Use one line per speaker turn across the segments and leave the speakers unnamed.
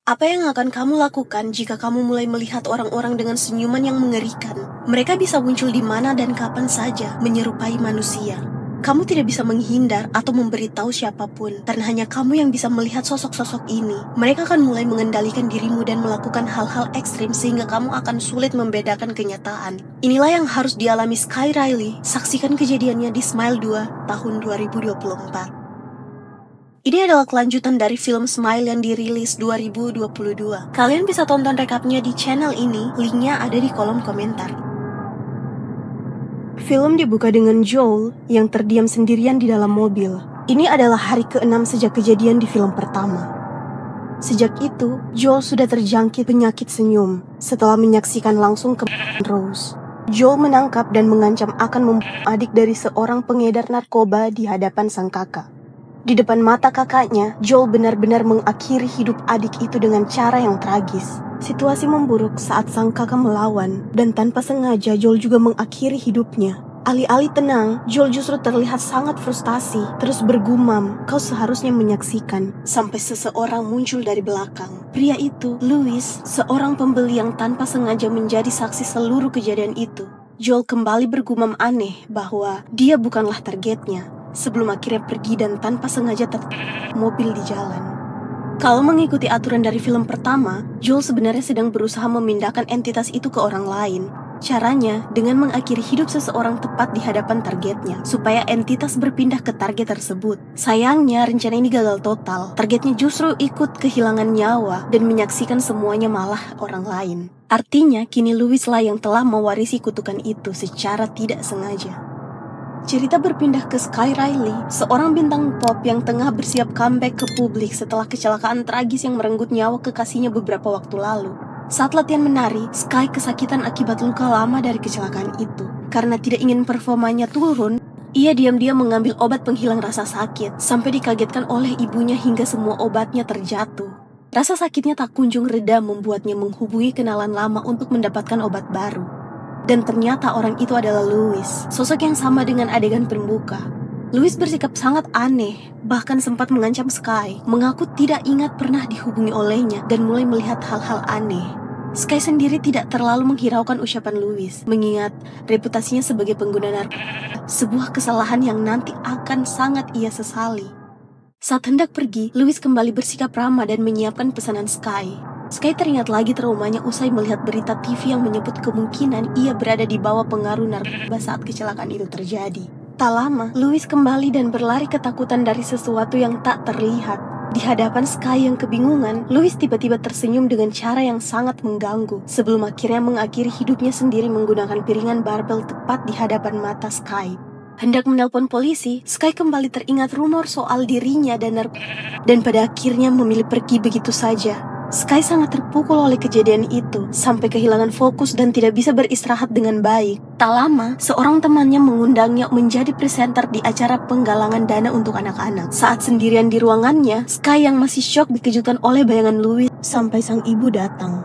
Apa yang akan kamu lakukan jika kamu mulai melihat orang-orang dengan senyuman yang mengerikan? Mereka bisa muncul di mana dan kapan saja, menyerupai manusia. Kamu tidak bisa menghindar atau memberitahu siapapun, karena hanya kamu yang bisa melihat sosok-sosok ini. Mereka akan mulai mengendalikan dirimu dan melakukan hal-hal ekstrim sehingga kamu akan sulit membedakan kenyataan. Inilah yang harus dialami Sky Riley. Saksikan kejadiannya di Smile 2 tahun 2024. Ini adalah kelanjutan dari film Smile yang dirilis 2022. Kalian bisa tonton rekapnya di channel ini, linknya ada di kolom komentar. Film dibuka dengan Joel yang terdiam sendirian di dalam mobil. Ini adalah hari ke-6 sejak kejadian di film pertama. Sejak itu, Joel sudah terjangkit penyakit senyum setelah menyaksikan langsung ke Rose. Joel menangkap dan mengancam akan membunuh adik dari seorang pengedar narkoba di hadapan sang kakak. Di depan mata kakaknya, Joel benar-benar mengakhiri hidup adik itu dengan cara yang tragis. Situasi memburuk saat sang kakak melawan, dan tanpa sengaja Joel juga mengakhiri hidupnya. Alih-alih tenang, Joel justru terlihat sangat frustasi, terus bergumam, "Kau seharusnya menyaksikan," sampai seseorang muncul dari belakang. Pria itu, Louis, seorang pembeli yang tanpa sengaja menjadi saksi seluruh kejadian itu. Joel kembali bergumam aneh bahwa dia bukanlah targetnya, sebelum akhirnya pergi dan tanpa sengaja tertabrak mobil di jalan. Kalau mengikuti aturan dari film pertama, Joel sebenarnya sedang berusaha memindahkan entitas itu ke orang lain. Caranya dengan mengakhiri hidup seseorang tepat di hadapan targetnya, supaya entitas berpindah ke target tersebut. Sayangnya, rencana ini gagal total. Targetnya justru ikut kehilangan nyawa dan menyaksikan semuanya malah orang lain. Artinya, kini Louis lah yang telah mewarisi kutukan itu secara tidak sengaja. Cerita berpindah ke Sky Riley, seorang bintang pop yang tengah bersiap comeback ke publik setelah kecelakaan tragis yang merenggut nyawa kekasihnya beberapa waktu lalu. Saat latihan menari, Sky kesakitan akibat luka lama dari kecelakaan itu. Karena tidak ingin performanya turun, ia diam-diam mengambil obat penghilang rasa sakit, sampai dikagetkan oleh ibunya hingga semua obatnya terjatuh. Rasa sakitnya tak kunjung reda membuatnya menghubungi kenalan lama untuk mendapatkan obat baru. Dan ternyata orang itu adalah Louis, sosok yang sama dengan adegan pembuka. Louis bersikap sangat aneh, bahkan sempat mengancam Sky, mengaku tidak ingat pernah dihubungi olehnya dan mulai melihat hal-hal aneh. Sky sendiri tidak terlalu menghiraukan ucapan Louis, mengingat reputasinya sebagai pengguna narkoba, sebuah kesalahan yang nanti akan sangat ia sesali. Saat hendak pergi, Louis kembali bersikap ramah dan menyiapkan pesanan Sky. Sky teringat lagi traumanya usai melihat berita TV yang menyebut kemungkinan ia berada di bawah pengaruh narkoba saat kecelakaan itu terjadi. Tak lama, Louis kembali dan berlari ketakutan dari sesuatu yang tak terlihat. Di hadapan Sky yang kebingungan, Louis tiba-tiba tersenyum dengan cara yang sangat mengganggu, sebelum akhirnya mengakhiri hidupnya sendiri menggunakan piringan barbel tepat di hadapan mata Sky. Hendak menelpon polisi, Sky kembali teringat rumor soal dirinya dan narkoba, dan pada akhirnya memilih pergi begitu saja. Sky sangat terpukul oleh kejadian itu, sampai kehilangan fokus dan tidak bisa beristirahat dengan baik. Tak lama, seorang temannya mengundangnya menjadi presenter di acara penggalangan dana untuk anak-anak. Saat sendirian di ruangannya, Sky yang masih syok dikejutkan oleh bayangan Louis sampai sang ibu datang.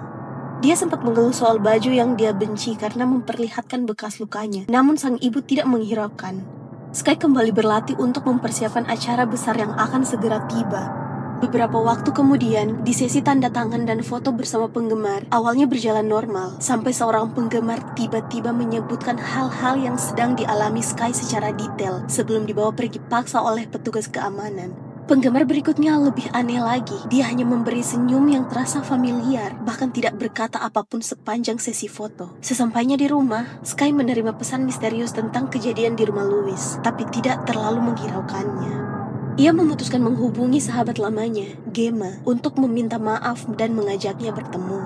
Dia sempat mengeluh soal baju yang dia benci karena memperlihatkan bekas lukanya, namun sang ibu tidak menghiraukan. Sky kembali berlatih untuk mempersiapkan acara besar yang akan segera tiba. Beberapa waktu kemudian, di sesi tanda tangan dan foto bersama penggemar, awalnya berjalan normal, sampai seorang penggemar tiba-tiba menyebutkan hal-hal yang sedang dialami Sky secara detail sebelum dibawa pergi paksa oleh petugas keamanan. Penggemar berikutnya lebih aneh lagi, dia hanya memberi senyum yang terasa familiar, bahkan tidak berkata apapun sepanjang sesi foto. Sesampainya di rumah, Sky menerima pesan misterius tentang kejadian di rumah Louis, tapi tidak terlalu menghiraukannya. Ia memutuskan menghubungi sahabat lamanya, Gemma, untuk meminta maaf dan mengajaknya bertemu.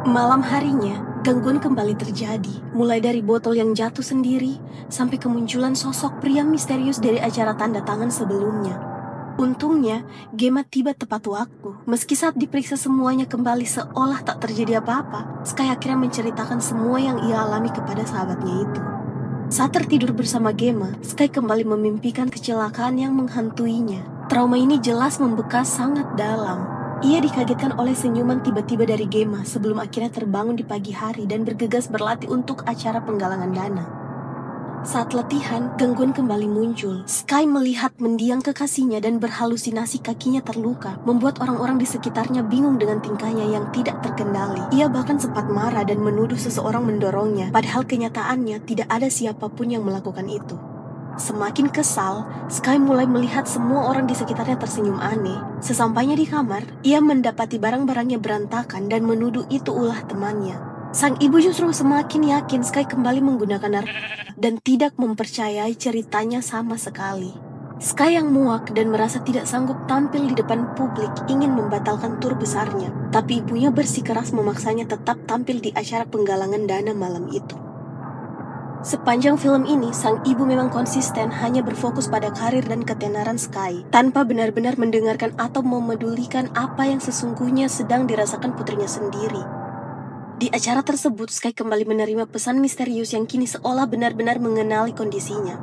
Malam harinya, gangguan kembali terjadi, mulai dari botol yang jatuh sendiri, sampai kemunculan sosok pria misterius dari acara tanda tangan sebelumnya. Untungnya, Gemma tiba tepat waktu. Meski saat diperiksa semuanya kembali seolah tak terjadi apa-apa, Sky akhirnya menceritakan semua yang ia alami kepada sahabatnya itu. Saat tertidur bersama Gemma, Sky kembali memimpikan kecelakaan yang menghantuinya. Trauma ini jelas membekas sangat dalam. Ia dikagetkan oleh senyuman tiba-tiba dari Gemma sebelum akhirnya terbangun di pagi hari dan bergegas berlatih untuk acara penggalangan dana. Saat latihan, gangguan kembali muncul. Sky melihat mendiang kekasihnya dan berhalusinasi kakinya terluka, membuat orang-orang di sekitarnya bingung dengan tingkahnya yang tidak terkendali. Ia bahkan sempat marah dan menuduh seseorang mendorongnya, padahal kenyataannya tidak ada siapapun yang melakukan itu. Semakin kesal, Sky mulai melihat semua orang di sekitarnya tersenyum aneh. Sesampainya di kamar, ia mendapati barang-barangnya berantakan dan menuduh itu ulah temannya. Sang ibu justru semakin yakin Sky kembali menggunakan narkoba dan tidak mempercayai ceritanya sama sekali. Sky yang muak dan merasa tidak sanggup tampil di depan publik ingin membatalkan tur besarnya, tapi ibunya bersikeras memaksanya tetap tampil di acara penggalangan dana malam itu. Sepanjang film ini, sang ibu memang konsisten hanya berfokus pada karir dan ketenaran Sky, tanpa benar-benar mendengarkan atau memedulikan apa yang sesungguhnya sedang dirasakan putrinya sendiri. Di acara tersebut, Sky kembali menerima pesan misterius yang kini seolah benar-benar mengenali kondisinya.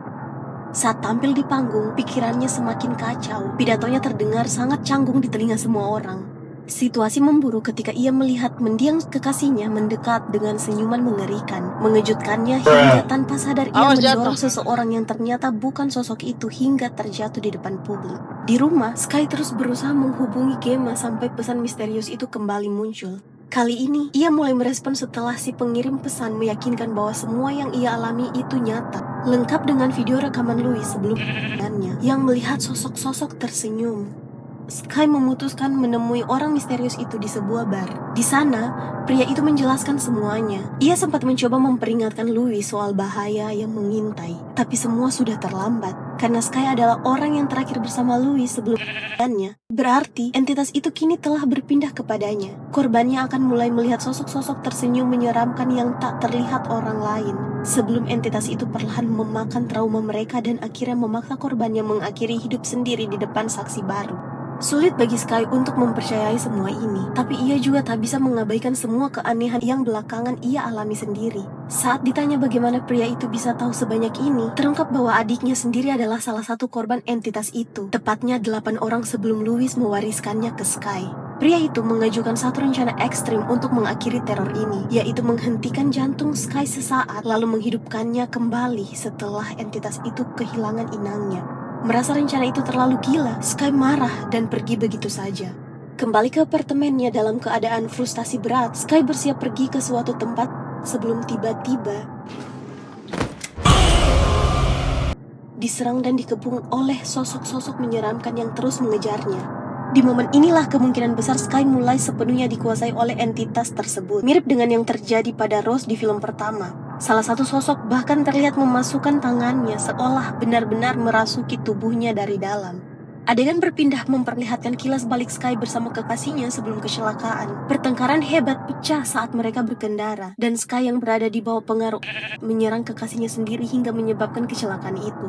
Saat tampil di panggung, pikirannya semakin kacau. Pidatonya terdengar sangat canggung di telinga semua orang. Situasi memburuk ketika ia melihat mendiang kekasihnya mendekat dengan senyuman mengerikan. Mengejutkannya hingga tanpa sadar ia mendorong seseorang yang ternyata bukan sosok itu hingga terjatuh di depan publik. Di rumah, Sky terus berusaha menghubungi Gemma sampai pesan misterius itu kembali muncul. Kali ini, ia mulai merespon setelah si pengirim pesan meyakinkan bahwa semua yang ia alami itu nyata. Lengkap dengan video rekaman Louis sebelum pernikahannya yang melihat sosok-sosok tersenyum. Sky memutuskan menemui orang misterius itu di sebuah bar. Di sana, pria itu menjelaskan semuanya. Ia sempat mencoba memperingatkan Louis soal bahaya yang mengintai, tapi semua sudah terlambat. Karena Sky adalah orang yang terakhir bersama Louis sebelum pernikahannya, berarti entitas itu kini telah berpindah kepadanya. Korbannya akan mulai melihat sosok-sosok tersenyum menyeramkan yang tak terlihat orang lain, sebelum entitas itu perlahan memakan trauma mereka dan akhirnya memaksa korbannya mengakhiri hidup sendiri di depan saksi baru. Sulit bagi Sky untuk mempercayai semua ini, tapi ia juga tak bisa mengabaikan semua keanehan yang belakangan ia alami sendiri. Saat ditanya bagaimana pria itu bisa tahu sebanyak ini, terungkap bahwa adiknya sendiri adalah salah satu korban entitas itu, tepatnya 8 orang sebelum Louis mewariskannya ke Sky. Pria itu mengajukan satu rencana ekstrim untuk mengakhiri teror ini, yaitu menghentikan jantung Sky sesaat lalu menghidupkannya kembali setelah entitas itu kehilangan inangnya. Merasa rencana itu terlalu gila, Sky marah dan pergi begitu saja. Kembali ke apartemennya dalam keadaan frustasi berat, Sky bersiap pergi ke suatu tempat sebelum tiba-tiba diserang dan dikepung oleh sosok-sosok menyeramkan yang terus mengejarnya. Di momen inilah kemungkinan besar Sky mulai sepenuhnya dikuasai oleh entitas tersebut, mirip dengan yang terjadi pada Rose di film pertama. Salah satu sosok bahkan terlihat memasukkan tangannya seolah benar-benar merasuki tubuhnya dari dalam. Adegan berpindah memperlihatkan kilas balik Sky bersama kekasihnya sebelum kecelakaan. Pertengkaran hebat pecah saat mereka berkendara, dan Sky yang berada di bawah pengaruh menyerang kekasihnya sendiri hingga menyebabkan kecelakaan itu.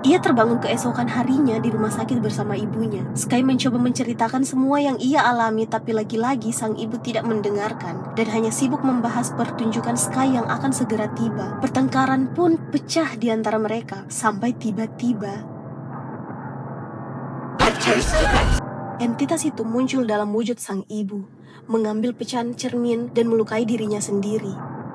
Ia terbangun keesokan harinya di rumah sakit bersama ibunya. Sky mencoba menceritakan semua yang ia alami, tapi lagi-lagi sang ibu tidak mendengarkan dan hanya sibuk membahas pertunjukan Sky yang akan segera tiba. Pertengkaran pun pecah di antara mereka sampai tiba-tiba entitas itu muncul dalam wujud sang ibu, mengambil pecahan cermin dan melukai dirinya sendiri.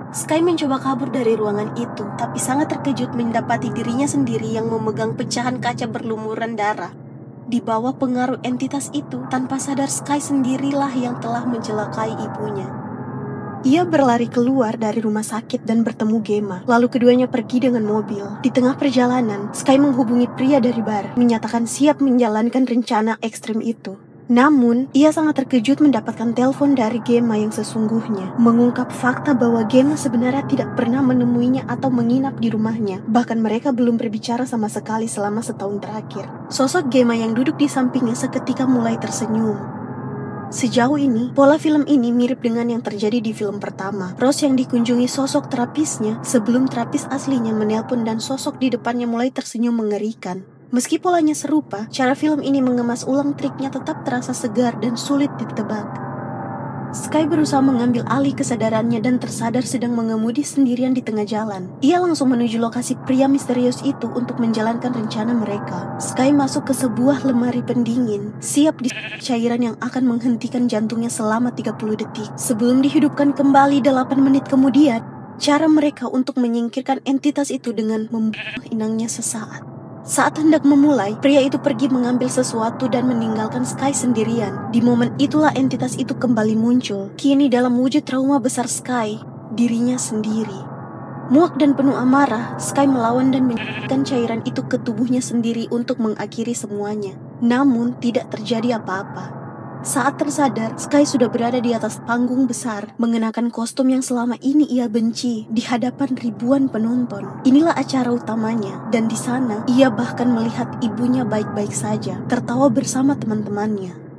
Sky mencoba kabur dari ruangan itu, tapi sangat terkejut mendapati dirinya sendiri yang memegang pecahan kaca berlumuran darah. Di bawah pengaruh entitas itu, tanpa sadar Sky sendirilah yang telah mencelakai ibunya. Ia berlari keluar dari rumah sakit dan bertemu Gemma, lalu keduanya pergi dengan mobil. Di tengah perjalanan, Sky menghubungi pria dari bar, menyatakan siap menjalankan rencana ekstrim itu. Namun, ia sangat terkejut mendapatkan telepon dari Gemma yang sesungguhnya, mengungkap fakta bahwa Gemma sebenarnya tidak pernah menemuinya atau menginap di rumahnya. Bahkan mereka belum berbicara sama sekali selama setahun terakhir. Sosok Gemma yang duduk di sampingnya seketika mulai tersenyum. Sejauh ini, pola film ini mirip dengan yang terjadi di film pertama. Rose yang dikunjungi sosok terapisnya sebelum terapis aslinya menelpon dan sosok di depannya mulai tersenyum mengerikan. Meski polanya serupa, cara film ini mengemas ulang triknya tetap terasa segar dan sulit ditebak. Sky berusaha mengambil alih kesadarannya dan tersadar sedang mengemudi sendirian di tengah jalan. Ia langsung menuju lokasi pria misterius itu untuk menjalankan rencana mereka. Sky masuk ke sebuah lemari pendingin, siap di cairan yang akan menghentikan jantungnya selama 30 detik. Sebelum dihidupkan kembali 8 menit kemudian, cara mereka untuk menyingkirkan entitas itu dengan membunuh inangnya sesaat. Saat hendak memulai, pria itu pergi mengambil sesuatu dan meninggalkan Sky sendirian. Di momen itulah entitas itu kembali muncul. Kini dalam wujud trauma besar Sky, dirinya sendiri. Muak dan penuh amarah, Sky melawan dan menyuntikkan cairan itu ke tubuhnya sendiri untuk mengakhiri semuanya. Namun tidak terjadi apa-apa. Saat tersadar, Sky sudah berada di atas panggung besar, mengenakan kostum yang selama ini ia benci di hadapan ribuan penonton. Inilah acara utamanya, dan di sana ia bahkan melihat ibunya baik-baik saja, tertawa bersama teman-temannya.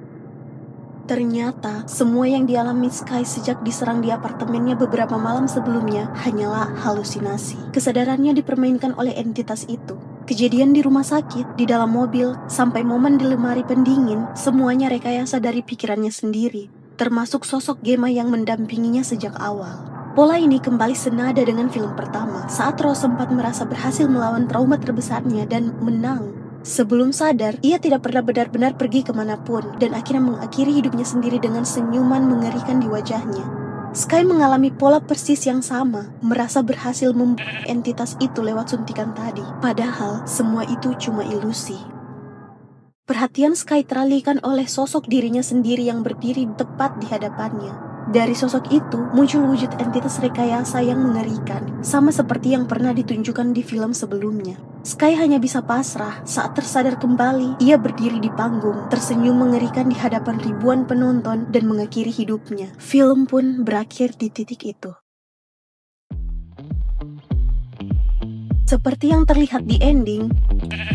Ternyata, semua yang dialami Sky sejak diserang di apartemennya beberapa malam sebelumnya hanyalah halusinasi. Kesadarannya dipermainkan oleh entitas itu. Kejadian di rumah sakit, di dalam mobil, sampai momen di lemari pendingin, semuanya rekayasa dari pikirannya sendiri, termasuk sosok Gemma yang mendampinginya sejak awal. Pola ini kembali senada dengan film pertama, saat Rose sempat merasa berhasil melawan trauma terbesarnya dan menang. Sebelum sadar, ia tidak pernah benar-benar pergi kemanapun, dan akhirnya mengakhiri hidupnya sendiri dengan senyuman mengerikan di wajahnya. Sky mengalami pola persis yang sama, merasa berhasil membunuh entitas itu lewat suntikan tadi. Padahal, semua itu cuma ilusi. Perhatian Sky teralihkan oleh sosok dirinya sendiri yang berdiri tepat di hadapannya. Dari sosok itu, muncul wujud entitas rekayasa yang mengerikan, sama seperti yang pernah ditunjukkan di film sebelumnya. Sky hanya bisa pasrah. Saat tersadar kembali, ia berdiri di panggung, tersenyum mengerikan di hadapan ribuan penonton dan mengakhiri hidupnya. Film pun berakhir di titik itu. Seperti yang terlihat di ending,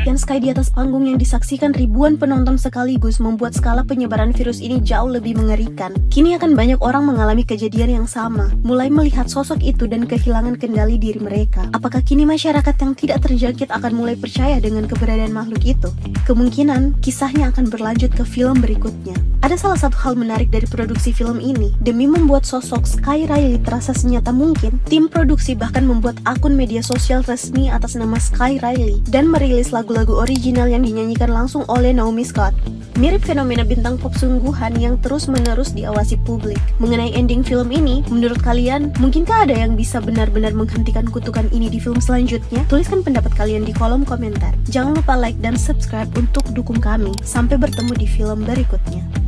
dan Sky di atas panggung yang disaksikan ribuan penonton sekaligus membuat skala penyebaran virus ini jauh lebih mengerikan. Kini akan banyak orang mengalami kejadian yang sama, mulai melihat sosok itu dan kehilangan kendali diri mereka. Apakah kini masyarakat yang tidak terjangkit akan mulai percaya dengan keberadaan makhluk itu? Kemungkinan kisahnya akan berlanjut ke film berikutnya. Ada salah satu hal menarik dari produksi film ini. Demi membuat sosok Sky Riley terasa senyata mungkin, tim produksi bahkan membuat akun media sosial resmi atas nama Sky Riley dan merilis lagu-lagu original yang dinyanyikan langsung oleh Naomi Scott. Mirip fenomena bintang pop sungguhan yang terus-menerus diawasi publik. Mengenai ending film ini, menurut kalian, mungkinkah ada yang bisa benar-benar menghentikan kutukan ini di film selanjutnya? Tuliskan pendapat kalian di kolom komentar. Jangan lupa like dan subscribe untuk dukung kami. Sampai bertemu di film berikutnya.